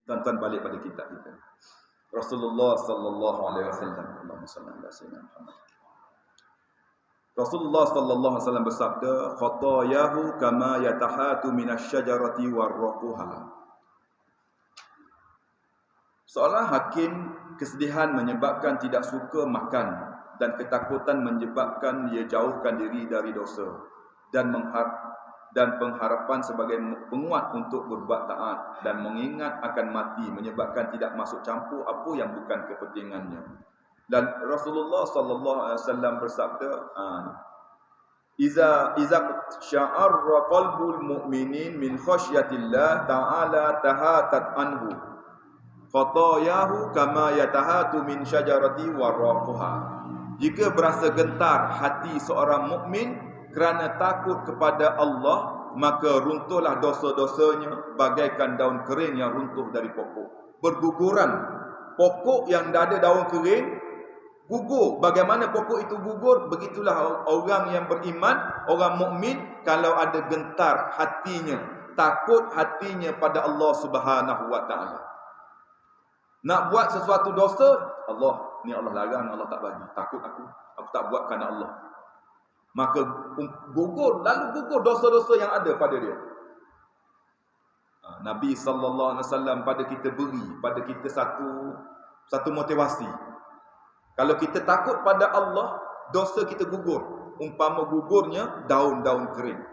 Tuan-tuan balik pada kitab kita. Rasulullah sallallahu alaihi wasallam, Allahumma salli ala sayyidina Muhammad. Rasulullah sallallahu alaihi wasallam bersabda, "Khatayahu kama yatahatu minasy-syajarati warraquha." Seorang hakim, kesedihan menyebabkan tidak suka makan dan ketakutan menyebabkan dia jauhkan diri dari dosa dan pengharapan sebagai penguat untuk berbuat taat dan mengingat akan mati menyebabkan tidak masuk campur apa yang bukan kepentingannya. Dan Rasulullah sallallahu alaihi wasallam bersabda, Iza sya'arra qalbul mu'minin min khasyatillah ta'ala tahatat anhu khatayahu kama yatahatu min syajarati warraquha. Jika berasa gentar hati seorang mukmin kerana takut kepada Allah, maka runtuhlah dosa-dosanya bagaikan daun kering yang runtuh dari pokok. Berguguran. Pokok yang dah ada daun kering gugur. Bagaimana pokok itu gugur? Begitulah orang yang beriman, orang mukmin, kalau ada gentar hatinya, takut hatinya pada Allah Subhanahu wa taala. Nak buat sesuatu dosa, Allah, ni Allah larang, Allah tak bagi. Takut aku tak buat kerana Allah. Maka gugur dosa-dosa yang ada pada dia. Nabi sallallahu alaihi wasallam pada kita satu motivasi. Kalau kita takut pada Allah, dosa kita gugur. Umpama gugurnya daun-daun kering.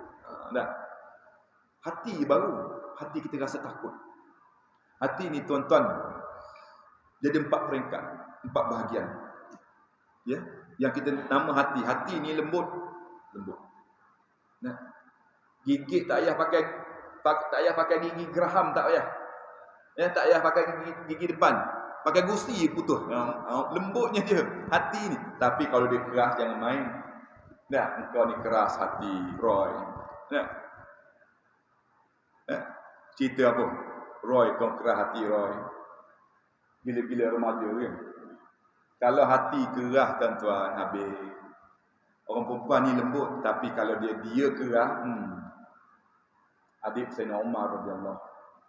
Hati kita rasa takut. Hati ni tuan-tuan, jadi 4 peringkat, 4 bahagian. Ya, yang kita nama hati. Hati ni lembut. Gigit tak payah pakai gigi geraham, tak payah. Ya, tak payah pakai gigi depan. Pakai gusi putus. Lembutnya dia hati ni. Tapi kalau dia keras jangan main. Engkau ni keras hati, Roy. Cerita apa? Roy, kau keras hati, Roy. Bila-bila remaja kan. Kalau hati keras tuan-tuan, habis. Orang perempuan ni lembut, tapi kalau dia keras, adik Sayyidina Umar radhiyallahu.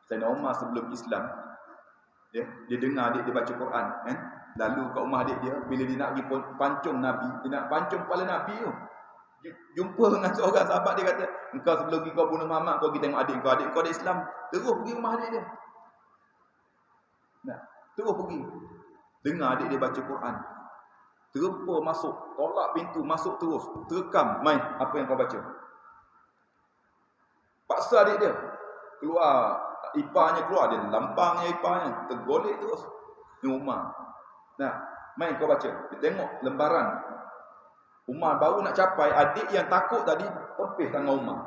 Sayyidina Umar sebelum Islam, dia dengar adik dia baca Quran, kan? Lalu kat rumah adik dia, bila dia nak pergi pancung Nabi, dia nak pancung kepala Nabi tu. Jumpa dengan seorang sahabat, dia kata, "Engkau sebelum pergi kau bunuh Muhammad, kau pergi tengok adik kau ada Islam." Terus pergi rumah adik dia. Terus pergi. Dengar adik dia baca Quran. Terpa masuk, tolak pintu, masuk terus. Terekam, mai apa yang kau baca. Paksa adik dia. Keluar, iparnya keluar, dia lampangnya iparnya. Tergolek terus. Ni Umar. Mai kau baca. Dia tengok lembaran. Umar baru nak capai, adik yang takut tadi, tepis tangan Umar.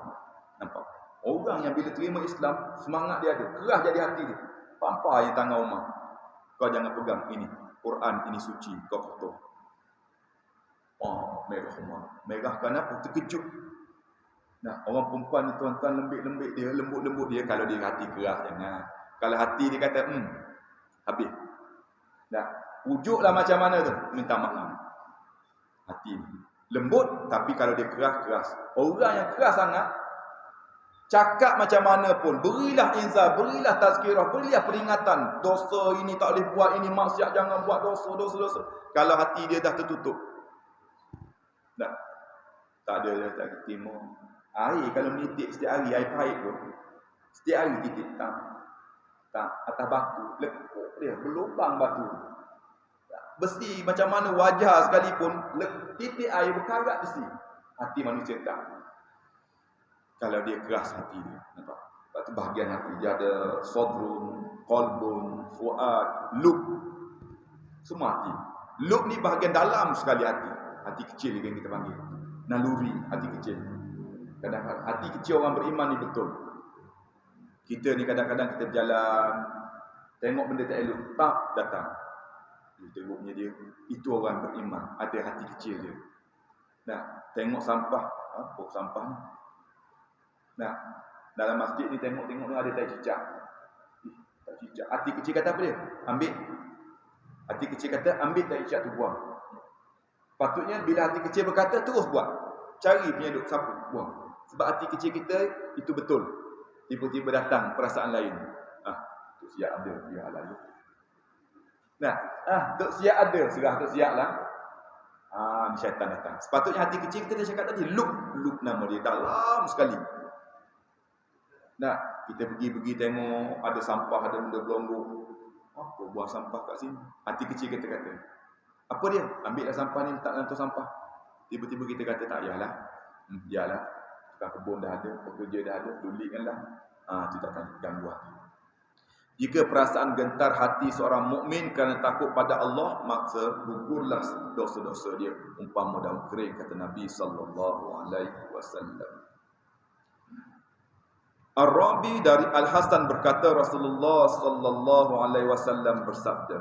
Nampak? Orang yang bila terima Islam, semangat dia ada. Keras jadi hati dia. Pampai tangan Umar. Kau jangan pegang ini. Quran ini suci. Kau kotor. Merah Umar. Merah kenapa? Terkejut. Orang perempuan ni tuan-tuan lembut-lembut dia, lembut-lembut dia. Kalau dia hati keras, jangan. Kalau hati dia kata, habis. Wujudlah macam mana tu? Minta maaf. Hati ni. Lembut, tapi kalau dia keras. Orang yang keras sangat, cakap macam mana pun, berilah inzar, berilah tazkirah, berilah peringatan. Dosa ini tak boleh buat, ini maksiat, jangan buat dosa. Kalau hati dia dah tertutup. Tak ada timur. Air kalau menitik setiap hari, air pahit tu. Setiap hari titik. Tak. Atas batu, lekuk dia, berlubang batu. Besi macam mana wajah sekalipun, titik air berkarat besi. Hati manusia tak. Kalau dia keras hati dia, nampak? Sebab tu bahagian hati dia ada sodrun, qalbun, fuad, lub. Semua hati. Lub ni bahagian dalam sekali hati. Hati kecil yang kita panggil. Naluri, hati kecil. Kadang-kadang hati kecil orang beriman ni betul. Kita ni kadang-kadang kita berjalan, tengok benda tak elok, tak datang. Tengoknya dia, itu orang beriman, ada hati kecil dia. Tengok sampah, apa sampah ni? Dalam masjid ni tengok-tengok ada tai cicak. Tai cicak. Hati kecil kata apa dia? Ambil. Hati kecil kata ambil tai cicak tu buang. Patutnya bila hati kecil berkata terus buat. Cari penyeduk sapu, buang. Sebab hati kecil kita itu betul. Tiba-tiba datang perasaan lain. Tok Siap ada, dia halal. Nah, Tok Siap ada, serah Tok Siap lah. Ni syaitan datang. Sepatutnya hati kecil kita dah cakap tadi, lub nama dia dalam sekali. Nah, kita pergi tengok ada sampah, ada benda berlombok. Apa buang sampah kat sini? Hati kecil kita kata, apa dia? Ambillah sampah ni, letak dalam tu sampah. Tiba-tiba kita kata tak payahlah. Biarlah. Tukang kebun dah ada, pekerja dah ada, dulikkanlah. Itu tak ganggu hati. Jika perasaan gentar hati seorang mukmin kerana takut pada Allah, maka gugurlah dosa-dosa dia umpama daun kering, kata Nabi sallallahu alaihi wasallam. Ar-Rabi dari Al-Hasan berkata Rasulullah sallallahu alaihi wasallam bersabda,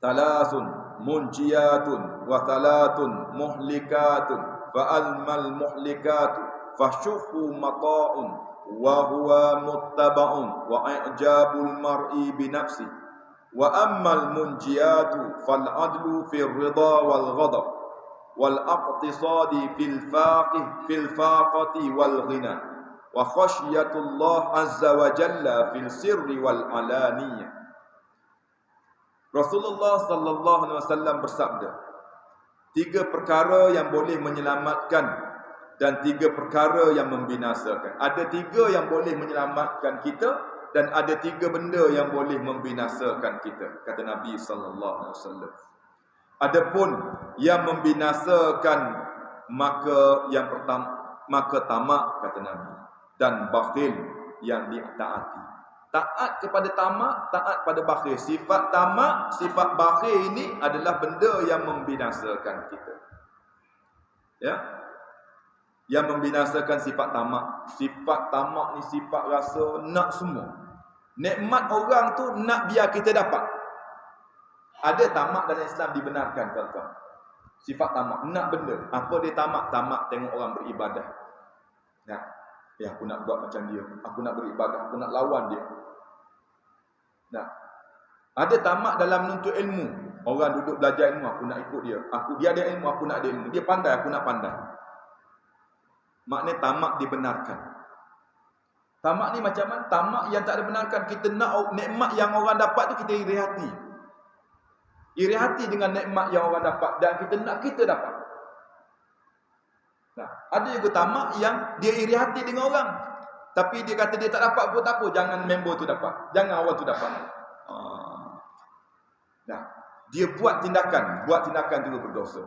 "Thalathun munjiyatun wa thalathun muhlikatun fa al-mal muhlikatu fashuhu mata'un wa huwa muttaba'un wa i'jabul mar'i bi nafsi wa ammal munjiyatu fal adlu fil ridha wal ghadab wal aqtisadi fil faqati wal ghina wa khasyatullah azza wa jalla fil sirri wal alaniyah." Rasulullah sallallahu alaihi wasallam bersabda, 3 perkara yang boleh menyelamatkan dan 3 perkara yang membinasakan. Ada 3 yang boleh menyelamatkan kita dan ada 3 benda yang boleh membinasakan kita, kata Nabi sallallahu alaihi wasallam. Adapun yang membinasakan maka yang pertama tamak, kata Nabi, dan bakhil yang ditaati. Taat kepada tamak, taat pada bakhil. Sifat tamak, sifat bakhil ini adalah benda yang membinasakan kita. Ya. Yang membinasakan sifat tamak. Sifat tamak ni sifat rasa nak semua. Nikmat orang tu nak biar kita dapat. Ada tamak dalam Islam dibenarkan, tuan-tuan. Sifat tamak, nak benda. Apa dia tamak? Tamak tengok orang beribadah. Aku nak buat macam dia. Aku nak beribadah, aku nak lawan dia. Ada tamak dalam menuntut ilmu. Orang duduk belajar ilmu, aku nak ikut dia. Dia ada ilmu, aku nak ada ilmu. Dia pandai, aku nak pandai. Maknanya tamak dibenarkan. Tamak ni macam mana? Tamak yang tak dibenarkan. Kita nak nikmat yang orang dapat tu, kita iri hati. Iri hati dengan nikmat yang orang dapat dan kita nak kita dapat. Ada juga tamak yang dia iri hati dengan orang, tapi dia kata dia tak dapat pun tak apa, jangan member tu dapat, jangan orang tu dapat. Dia buat tindakan juga berdosa.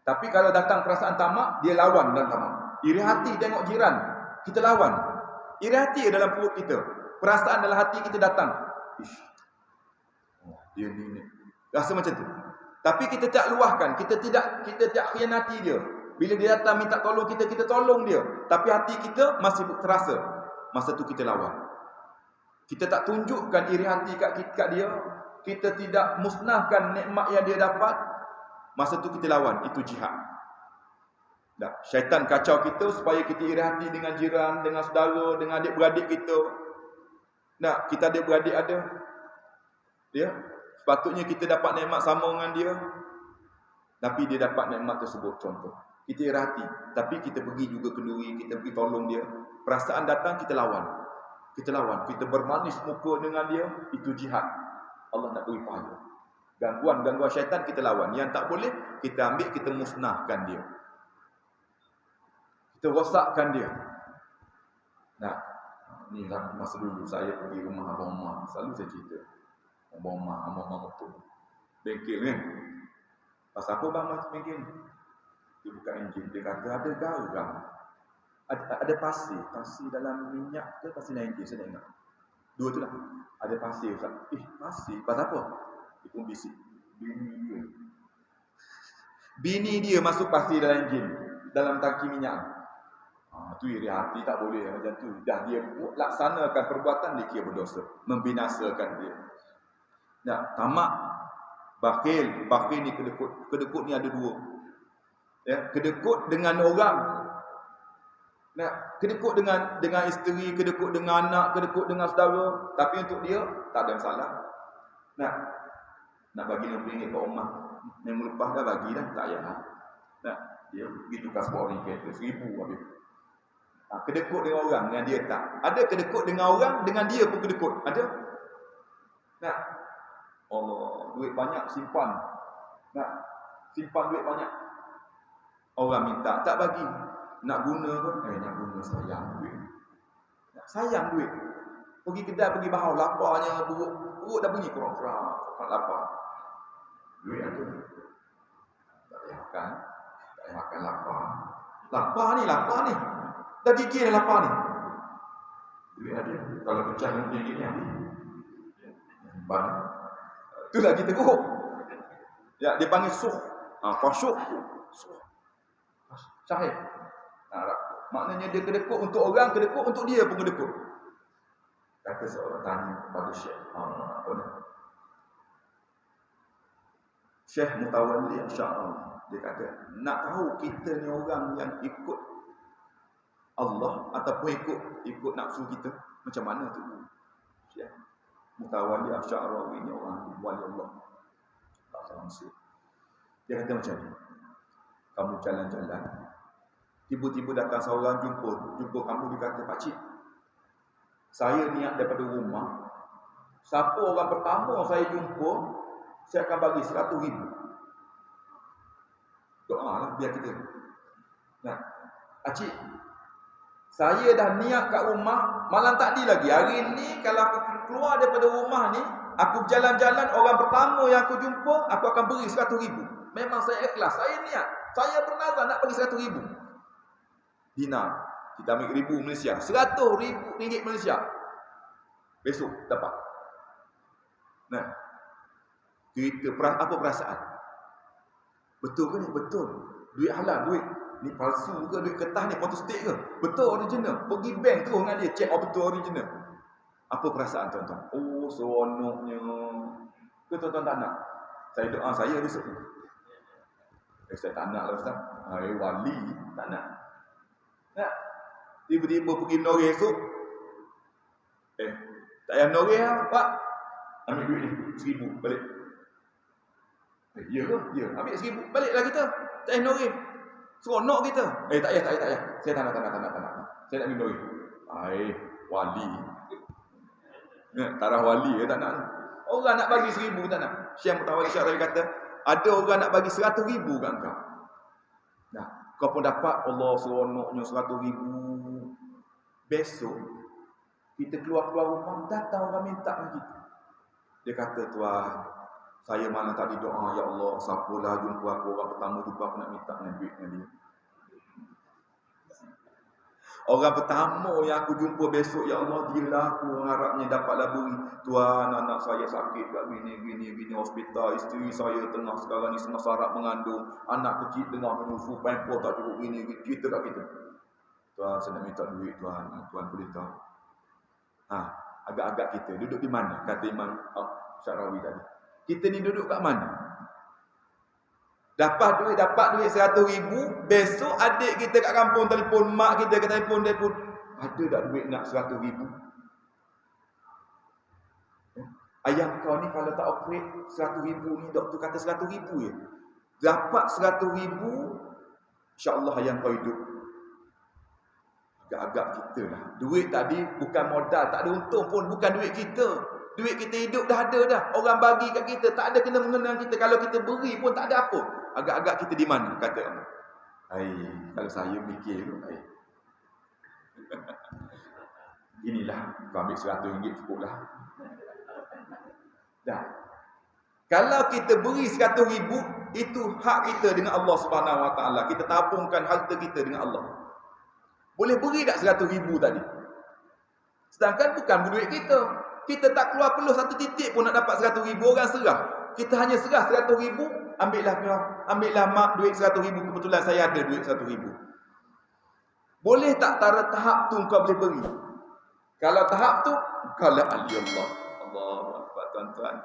Tapi kalau datang perasaan tamak, dia lawan dalam tamak. Iri hati tengok jiran, kita lawan. Iri hati dalam perut kita. Perasaan dalam hati kita datang. Dia ni. Rasa macam tu. Tapi kita tak luahkan, kita tidak khianati dia. Bila dia datang minta tolong kita tolong dia. Tapi hati kita masih terasa. Masa tu kita lawan. Kita tak tunjukkan iri hati kat dia. Kita tidak musnahkan nikmat yang dia dapat. Masa tu kita lawan, itu jihad. Syaitan kacau kita supaya kita iri hati dengan jiran, dengan saudara, dengan adik-beradik kita. Kita adik-beradik ada. Sepatutnya kita dapat nikmat sama dengan dia, tapi dia dapat nikmat tersebut. Contoh, kita iri hati, tapi kita pergi juga kenduri, kita pergi tolong dia. Perasaan datang, kita lawan. Kita bermanis muka dengan dia, itu jihad. Allah nak beri pahala. Gangguan syaitan kita lawan. Yang tak boleh, kita ambil, kita musnahkan dia. Kita rosakkan dia. Ni lah masa dulu saya pergi rumah Abang Omar. Selalu saya cerita. Abang Omar betul. Bengkel kan? Pasal apa bang masuk bengkel? Dia buka enjin. Dia kata ada garam. Ada pasir. Pasir dalam minyak ke pasir dalam enjin? Saya tak ingat. Dua tu lah. Ada pasir. Pasir? Pasal apa? Dia pun bisik. Bini dia masuk pasir dalam enjin, dalam tangki minyak. Tu iri hati, tak boleh macam tu. Dah dia laksanakan perbuatan, dia kira berdosa, membinasakan dia. Tamak, bakhil ni kedekut ni ada 2. Kedekut dengan orang. Kedekut dengan isteri, kedekut dengan anak, kedekut dengan saudara, tapi untuk dia tak ada masalah. Nak bagi RM50 kat rumah, yang lepas dah bagi dah, tak payah. Dia pergi tukar sport ni kereta 1,000 habis. Kedekut dengan orang, dengan dia tak. Ada kedekut dengan orang, dengan dia pun kedekut. Ada? Nah, Allah, duit banyak simpan. Nah, simpan duit banyak. Orang minta, tak bagi. Nak guna pun, nak guna sayang duit. Sayang duit. Pergi kedai, pergi bahau, laparnya, perut dah bunyi kurang-kurang, lapar. Duit ada. Tak payah makan. Tak payah makan lapar. Lapar ni. Dah gigil dah lapar ni. Duit ada. Kalau pecah mungkin gini habis. Itu lagi teruk. Ya, dia panggil suh. Qasyuk. Syahid. Maknanya dia kedekut untuk orang, kedekut untuk dia pun kedekut. Kata seorang tanya kepada Syekh. Syekh Mutawalli Asy'ari. Dia kata, nak tahu kita ni orang yang ikut Allah ataupun ikut nafsu kita, macam mana tu? Syekh Mutawalli Asy'ari ni orang wali Allah. Tak salah. Dia kata macam ni. Kamu jalan-jalan, tiba-tiba datang seorang jumpa kamu, dia kata, "Pakcik, saya niat daripada rumah, siapa orang pertama saya jumpa, saya akan bagi 100,000. Doa lah biar kita. Nah, Pakcik, saya dah niat kat rumah, malam tadi lagi, hari ni kalau aku keluar daripada rumah ni, aku jalan-jalan, orang pertama yang aku jumpa, aku akan beri 100,000. Memang saya ikhlas, saya niat, saya bernazar nak bagi 100,000 dinar. Kita ambil ribu Malaysia, 100,000 ringgit Malaysia. Besok dapat. Nah, kita apa perasaan? Betul ke ni? Betul. Duit halal, duit ni palsu ke, duit kertas ni photostat ke? Betul original. Pergi bank terus dengan dia, check betul original. Apa perasaan tuan-tuan? Oh, seronoknya. Ke tuan-tuan tak nak? Saya doa saya besok ni. Saya tak nak lah Ustaz. Wali tak nak. Nah, tiba-tiba pergi Noreh esok. Tak payah Noreh lah, Pak. Ambil duit ni, 1,000 balik. Ya ke? Ya. Ambil 1,000 baliklah kita. Tak payah Noreh. Seronok kita. Tak payah. Saya tak nak. Saya nak pergi Noreh. Wali. Tarah wali tak nak. Orang nak bagi 1,000 tak nak. Syekh Mutawalli Asy'ari kata, ada orang nak bagi 100,000 kat kau. Nah, kau pun dapat, Allah seronoknya 100,000. Besok kita keluar rumah, datang orang minta dengan kita. Dia kata, "Tuan, saya malam tadi doa, ya Allah, siapalah jumpa aku, orang pertama jumpa aku nak minta dengan duit dengan dia. Orang pertama yang aku jumpa besok, ya Allah, dialah aku harapnya dapatlah beri. Tuan, anak saya sakit kat gini hospital, isteri saya tengah sekarang ni sengsara mengandung, anak kecil tengah menyusu, pamper tak cukup gini, cerita kat kita. Tuan, saya nak minta duit, Tuan boleh tahu." Agak-agak kita duduk di mana? Kata Imam Syarawi tadi. Kita ni duduk kat mana? Dapat duit 100,000, besok adik kita kat kampung telefon, mak kita kat telefon, ada tak duit nak 100,000? Ayah kau ni kalau tak operate 100,000 ni, doktor kata 100,000 je. Dapat 100,000, insya-Allah ayah kau hidup. Agak-agak kita lah. Duit tadi bukan modal, tak ada untung pun, bukan duit kita. Duit kita hidup dah ada dah. Orang bagi kat kita, tak ada kena mengenal kita. Kalau kita beri pun tak ada apa. Agak-agak kita di mana? Kata Allah. Kalau saya mikir tu, inilah, kau ambil 100 ringgit cukup lah. Dah. Kalau kita beri 100,000, itu hak kita dengan Allah Subhanahu Wa Taala. Kita tabungkan harta kita dengan Allah. Boleh beri tak 100,000 tadi? Sedangkan bukan duit kita. Kita tak keluar peluh satu titik pun nak dapat 100,000, orang serah. Kita hanya serah 100,000, ambillah mak duit 100,000, kebetulan saya ada duit 100,000. Boleh tak tara tahap tu kau boleh beri? Kalau tahap tu, kalau Allah. Allahu Akbar tuan-tuan.